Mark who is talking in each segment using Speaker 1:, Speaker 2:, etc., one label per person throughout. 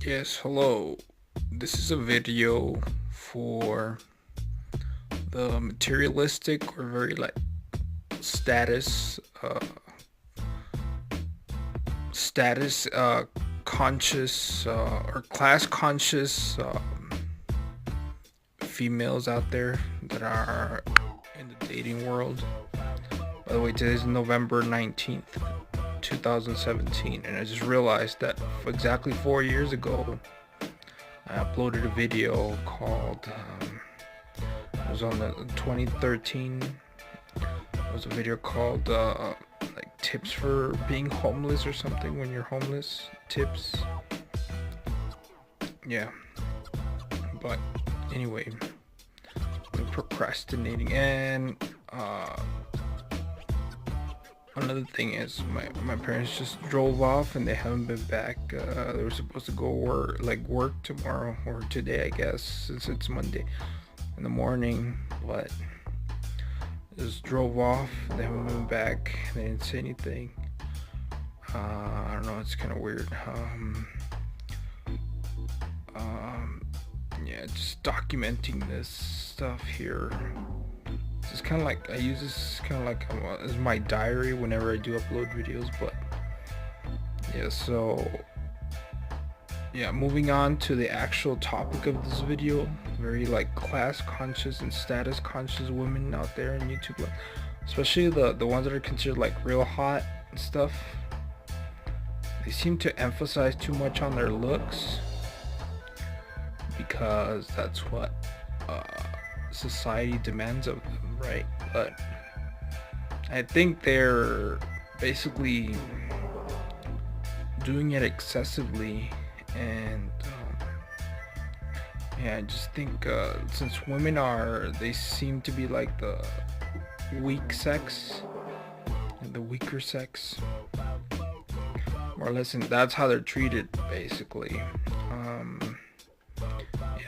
Speaker 1: Yes, hello. This is a video for the materialistic or very like status status conscious or class conscious females out there that are in the dating world. By the way, today's November 19th, 2017, and I just realized that exactly 4 years ago I uploaded a video called it was on the 2013. It was a video called like tips for being homeless or something when you're homeless. Tips. Yeah. But anyway, I'm procrastinating, and another thing is my parents just drove off and they haven't been back. They were supposed to go work tomorrow or today, I guess, since it's Monday in the morning, but just drove off. They haven't been back. They didn't say anything. I don't know. It's kind of weird. Yeah, just documenting this stuff here. It's kind of like I use this kind of like as my diary whenever I do upload videos. But yeah, so yeah, moving on to the actual topic of this video. Very like class conscious and status conscious women out there in YouTube, especially the ones that are considered like real hot and stuff. They seem to emphasize too much on their looks because that's what society demands of them, right? But I think they're basically doing it excessively, and yeah, I just think since women they seem to be like the weak sex, the weaker sex, more or less, and that's how they're treated basically.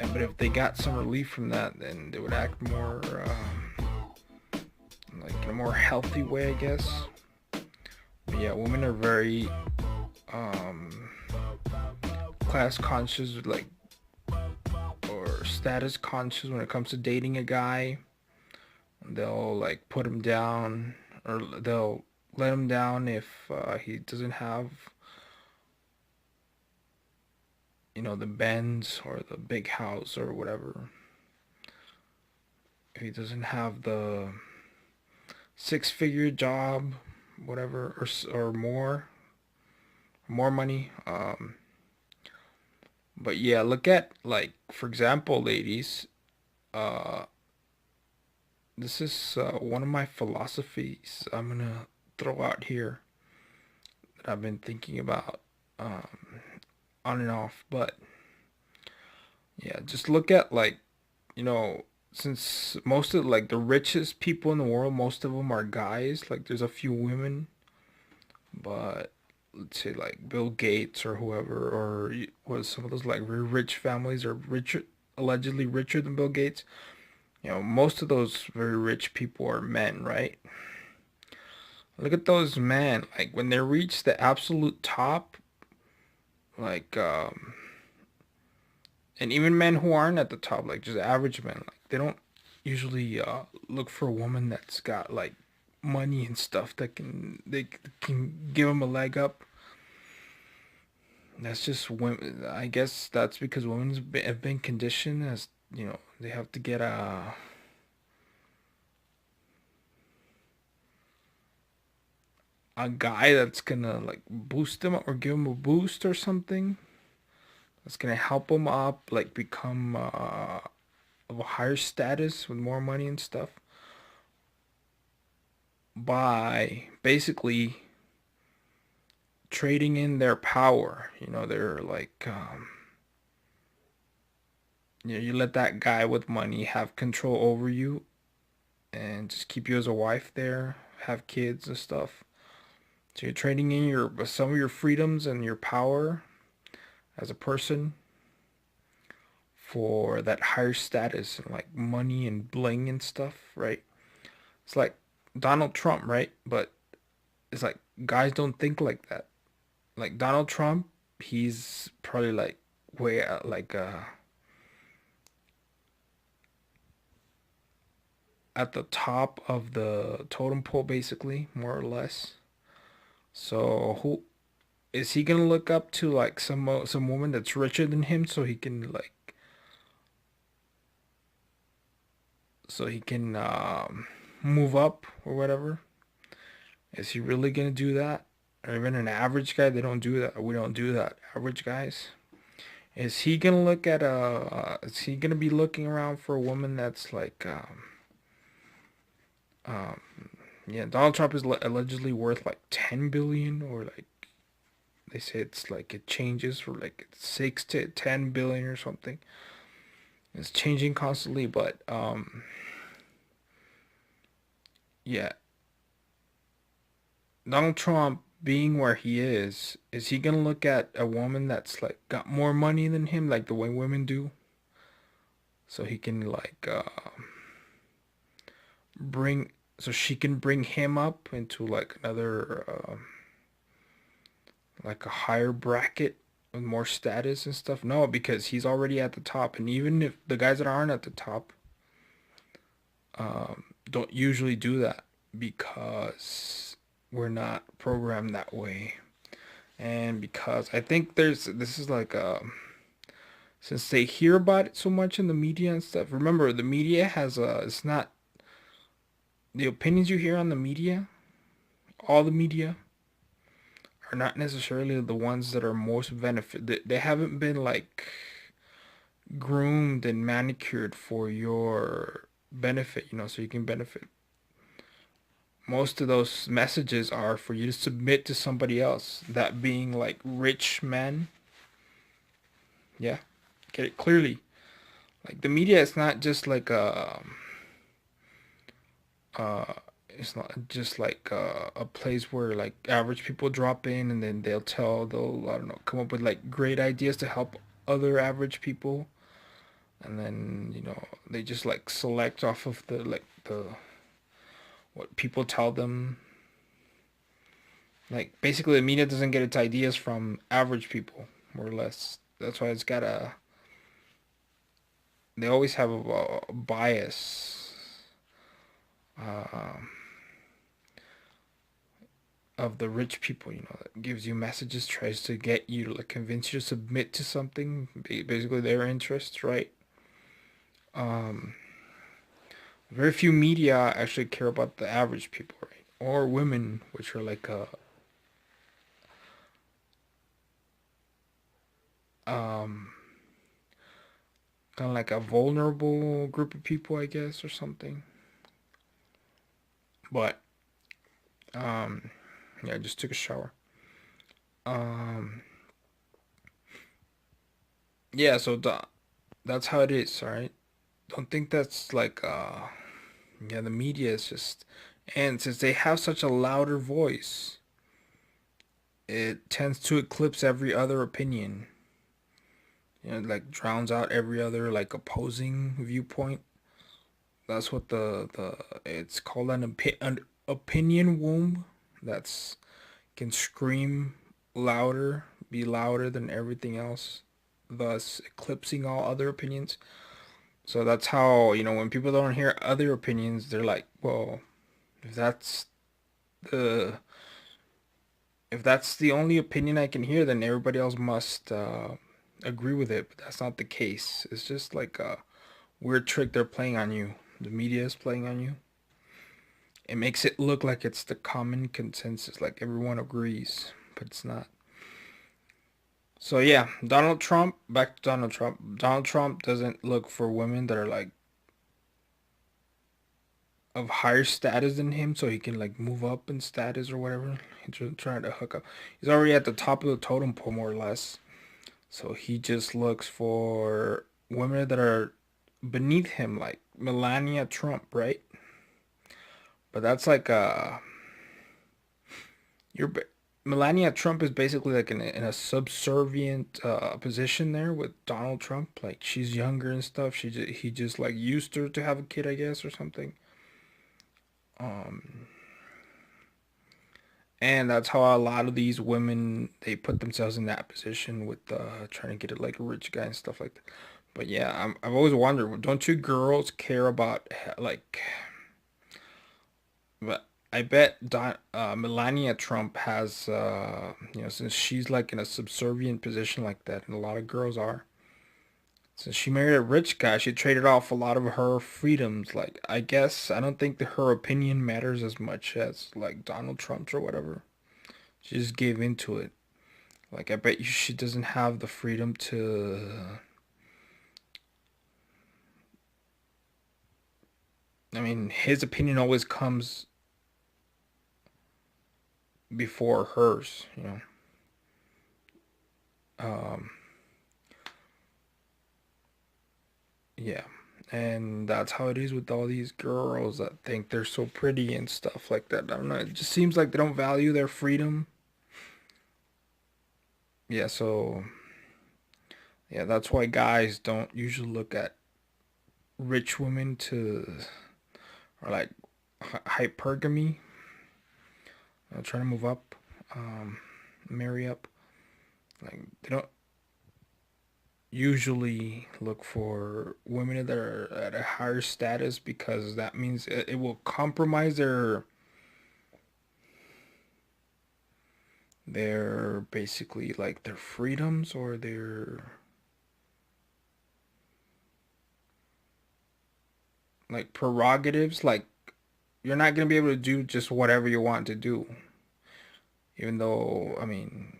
Speaker 1: Yeah, but if they got some relief from that, then they would act more like in a more healthy way, I guess. But yeah, women are very class conscious, like, or status conscious when it comes to dating a guy. They'll like put him down, or they'll let him down if he doesn't have, the Benz or the big house or whatever. If he doesn't have the six-figure job, whatever, or more money. But yeah, look at, like, for example, ladies. Uh, this is one of my philosophies I'm gonna throw out here that I've been thinking about on and off. But yeah, just look at, like, since most of like the richest people in the world, most of them are guys. Like, there's a few women, but let's say like Bill Gates or whoever, or was some of those like very rich families are richer, allegedly richer than Bill Gates. Most of those very rich people are men, right? Look at those men. Like, when they reach the absolute top, like, and even men who aren't at the top, like just average men, like they don't usually look for a woman that's got like money and stuff that they can give them a leg up. That's just women. I guess that's because women have been conditioned as, they have to get a guy that's gonna like boost them up or give them a boost or something. That's gonna help them up, like become of a higher status with more money and stuff, by basically trading in their power. They're like, you let that guy with money have control over you and just keep you as a wife there, have kids and stuff. So you're trading in some of your freedoms and your power as a person for that higher status and like money and bling and stuff, right? It's like Donald Trump, right? But it's like guys don't think like that. Like Donald Trump, he's probably like way at the top of the totem pole, basically, more or less. So who is he gonna look up to? Like some woman that's richer than him, so he can move up or whatever? Is he really gonna do that? Or even an average guy, they don't do that. We don't do that. Average guys. Is he gonna look at Is he gonna be looking around for a woman that's um, yeah, Donald Trump is allegedly worth like 10 billion, or like they say it's like it changes for like 6 to 10 billion or something. It's changing constantly, but yeah, Donald Trump being where he is he gonna look at a woman that's like got more money than him, like the way women do, so he can bring so she can bring him up into like another like a higher bracket with more status and stuff? No, because he's already at the top, and even if the guys that aren't at the top don't usually do that because we're not programmed that way. And because I think this is like since they hear about it so much in the media and stuff. Remember, the media has it's not the opinions you hear on the media. All the media are not necessarily the ones that are most benefit. They haven't been like groomed and manicured for your benefit, so you can benefit. Most of those messages are for you to submit to somebody else, that being like rich men. Yeah, get it clearly. Like the media is not just like uh it's not just like a place where like average people drop in and then they'll I don't know, come up with like great ideas to help other average people, and then they just like select off of the what people tell them. Like basically the media doesn't get its ideas from average people, more or less. That's why it's got a they always have a bias uh, of the rich people, that gives you messages, tries to get you to like convince you to submit to something, basically their interests, right? um Very few media actually care about the average people, right? Or women, which are like a um kind of like a vulnerable group of people, I guess, or something. But yeah, I just took a shower. um yeah, so that's how it is, all right? Don't think that's like yeah, the media is just, and since they have such a louder voice, it tends to eclipse every other opinion. Like drowns out every other like opposing viewpoint. That's what the it's called an opinion womb. That's can scream louder, be louder than everything else, thus eclipsing all other opinions. So that's how, when people don't hear other opinions, they're like, well, if that's the if that's the only opinion I can hear, then everybody else must agree with it. But that's not the case. It's just like a weird trick they're playing on you. The media is playing on you. It makes it look like it's the common consensus, like everyone agrees, but it's not. So yeah, Donald Trump, back to Donald Trump. Donald Trump doesn't look for women that are like of higher status than him so he can like move up in status or whatever. He's just trying to hook up. He's already at the top of the totem pole, more or less. So he just looks for women that are beneath him, like Melania Trump, right? But that's like you're Melania Trump is basically like in a subservient position there with Donald Trump. Like she's younger and stuff. He just like used her to have a kid, I guess, or something. Um, And that's how a lot of these women they put themselves in that position with trying to get it like a rich guy and stuff like that. But yeah, I've always wondered, don't you girls care about like? But I bet Melania Trump has, since she's like in a subservient position like that, and a lot of girls are. Since she married a rich guy, she traded off a lot of her freedoms. Like, I guess I don't think that her opinion matters as much as like Donald Trump's or whatever. She just gave into it. Like, I bet you she doesn't have the freedom to. I mean, his opinion always comes before hers, you know. Um, yeah. And that's how it is with all these girls that think they're so pretty and stuff like that. I don't know. It just seems like they don't value their freedom. Yeah, so yeah, that's why guys don't usually look at rich women to or like hypergamy, trying to move up, um, marry up. Like they don't usually look for women that are at a higher status because that means it will compromise their basically like their freedoms or their like prerogatives. Like you're not gonna be able to do just whatever you want to do, even though I mean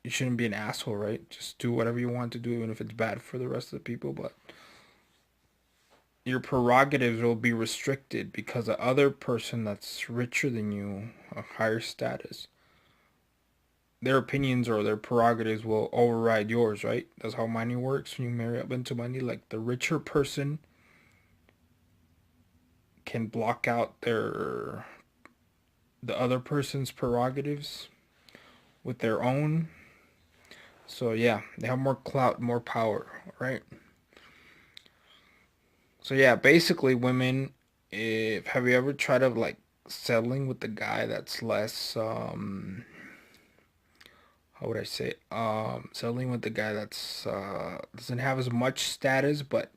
Speaker 1: you shouldn't be an asshole, right? Just do whatever you want to do, even if it's bad for the rest of the people. But your prerogatives will be restricted because the other person that's richer than you, a higher status, their opinions or their prerogatives will override yours, right? That's how money works when you marry up into money. Like the richer person can block out the other person's prerogatives with their own. So yeah, they have more clout, more power, right? So yeah, basically women, if have you ever tried to like settling with the guy that's less how would I say settling with the guy that's doesn't have as much status but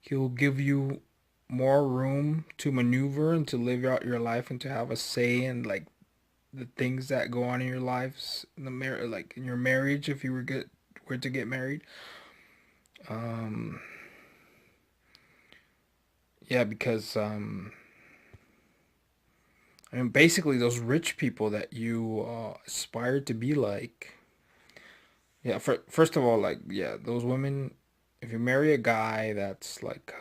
Speaker 1: he'll give you more room to maneuver and to live out your life and to have a say in like the things that go on in your lives in the like in your marriage if you were to get married. Um yeah, because I mean basically those rich people that you aspire to be like. Yeah, first of all, like yeah, those women. If you marry a guy that's like,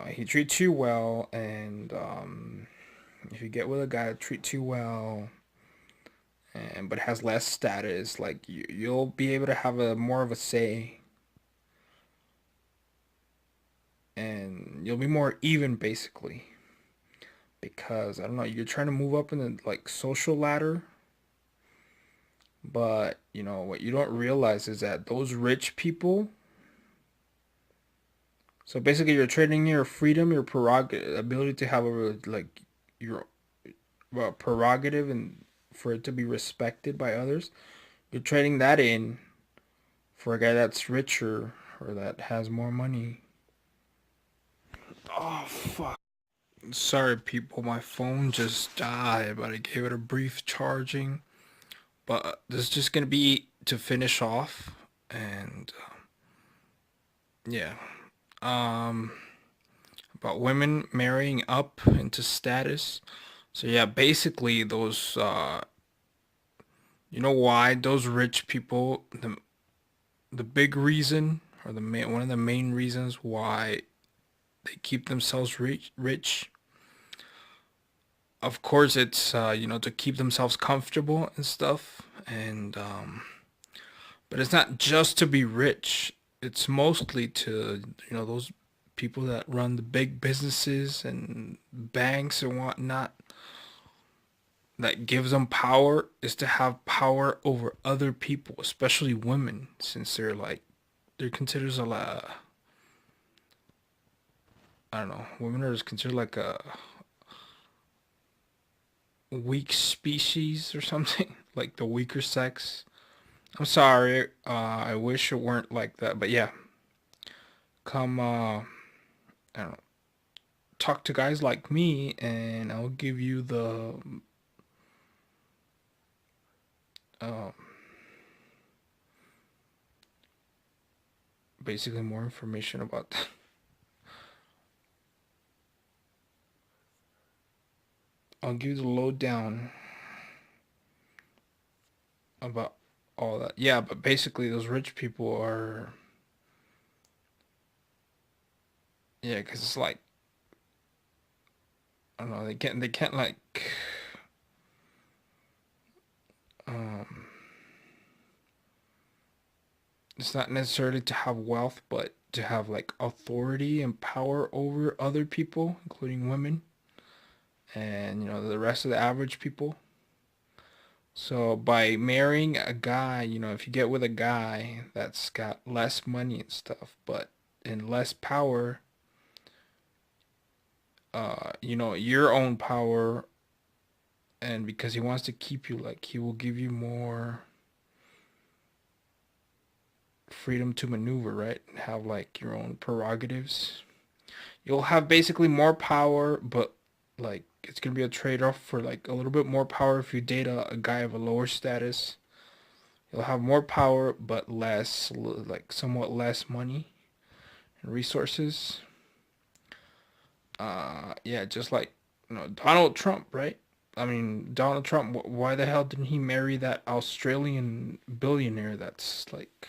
Speaker 1: he treats you well, and if you get with a guy that treats you well, and but has less status, like you'll be able to have a more of a say, and you'll be more even, basically. Because I don't know, you're trying to move up in the like social ladder, but you know what you don't realize is that those rich people. So basically, you're trading your freedom, your prerogative, ability to have a like your prerogative and for it to be respected by others. You're trading that in for a guy that's richer or that has more money. Oh fuck! Sorry, people. My phone just died, but I gave it a brief charging. But this is just gonna be to finish off, and yeah. Um, about women marrying up into status. So yeah, basically those you know why those rich people the big reason or the main one of the main reasons why they keep themselves rich. Of course it's to keep themselves comfortable and stuff and but it's not just to be rich. It's mostly to those people that run the big businesses and banks and whatnot that gives them power is to have power over other people, especially women, since they're considered a lot. I don't know. Women are just considered like weak species or something, like the weaker sex. I'm sorry. I wish it weren't like that, but yeah, come. I don't know, talk to guys like me, and I'll give you the uh, basically more information about that. I'll give you the lowdown about all that. Yeah, but basically, those rich people are. Yeah, because it's like I don't know. They can't like um. It's not necessarily to have wealth, but to have like authority and power over other people, including women, and the rest of the average people. So by marrying a guy, if you get with a guy that's got less money and stuff, but and less power, your own power, and because he wants to keep you, like he will give you more freedom to maneuver, right? And have like your own prerogatives. You'll have basically more power, but like it's gonna be a trade-off for like a little bit more power if you date a guy of a lower status. You'll have more power, but less, like somewhat less money and resources. Yeah, just like Donald Trump, right? I mean, Donald Trump. Why the hell didn't he marry that Australian billionaire that's like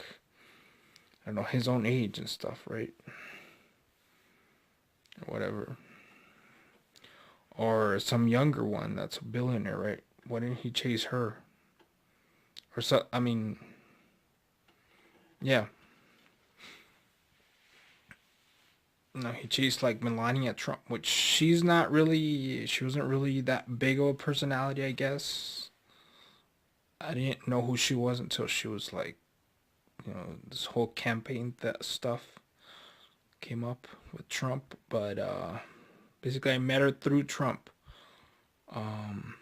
Speaker 1: I don't know his own age and stuff, right? Or whatever, or some younger one that's a billionaire, right? Why didn't he chase her? Or so? I mean, yeah. No, he chased like Melania Trump, which she wasn't really that big of a personality, I guess. I didn't know who she was until she was like, this whole campaign that stuff came up with Trump. But basically, I met her through Trump. Um,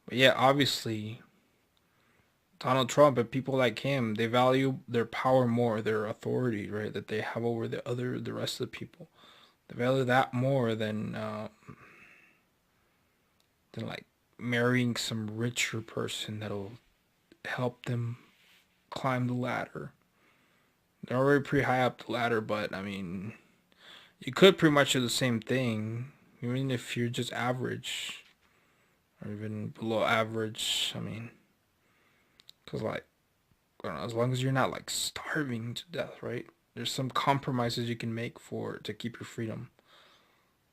Speaker 1: but yeah, obviously, Donald Trump and people like him, they value their power more, their authority, right, that they have over the rest of the people. They value that more than like marrying some richer person that'll help them climb the ladder. They're already pretty high up the ladder, but I mean, you could pretty much do the same thing, even if you're just average or even below average. I mean, because like, I don't know, as long as you're not like starving to death, right? There's some compromises you can make for to keep your freedom.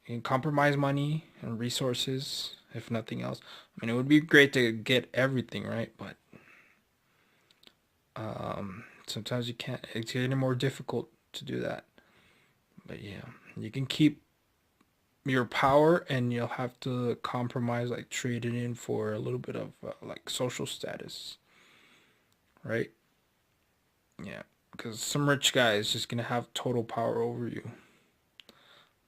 Speaker 1: You can compromise money and resources, if nothing else. I mean, it would be great to get everything, right? But sometimes you can't. It's getting more difficult to do that. But yeah, you can keep your power, and you'll have to compromise, like trade it in for a little bit of like social status, right? Yeah, because some rich guy is just gonna have total power over you.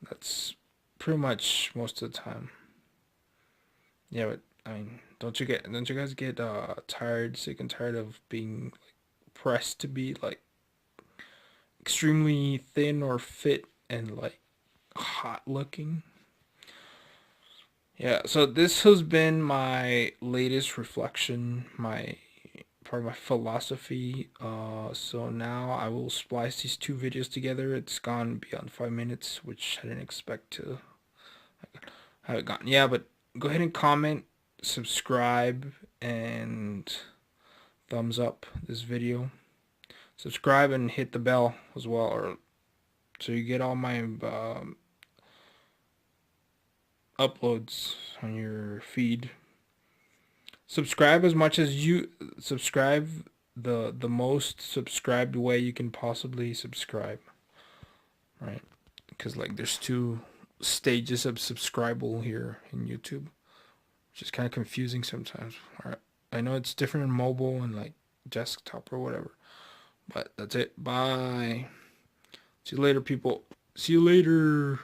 Speaker 1: That's pretty much most of the time. Yeah, but I mean, don't you guys get tired, sick and tired of being like, pressed to be like extremely thin or fit and like hot looking? Yeah, so this has been my latest reflection, my part of my philosophy. So now I will splice these two videos together. It's gone beyond 5 minutes, which I didn't expect to have it gone. Yeah, but go ahead and comment, subscribe, and thumbs up this video. Subscribe and hit the bell as well, or so you get all my uploads on your feed. Subscribe as much as you subscribe, the most subscribed way you can possibly subscribe, right? Because like there's two stages of subscribable here in YouTube, which is kind of confusing sometimes. All right, I know it's different in mobile and like desktop or whatever, but that's it. Bye. See you later, people. See you later.